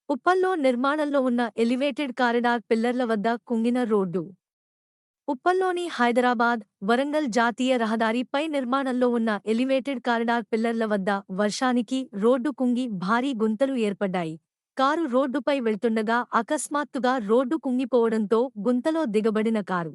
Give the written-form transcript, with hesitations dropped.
ఉప్పల్లో నిర్మాణంలో ఉన్న elevated corridor పిల్లర్ల వద్ద కుంగిన రోడ్డు. ఉప్పల్లోని హైదరాబాద్, వరంగల్ జాతీయ రహదారిపై నిర్మాణంలో ఉన్న ఎలివేటెడ్ కారిడార్ పిల్లర్ల వద్ద వర్షానికి రోడ్డు కుంగి భారీ గుంతలు ఏర్పడ్డాయి. కారు రోడ్డుపై వెళ్తుండగా అకస్మాత్తుగా రోడ్డు కుంగిపోవడంతో గుంతలో దిగబడిన కారు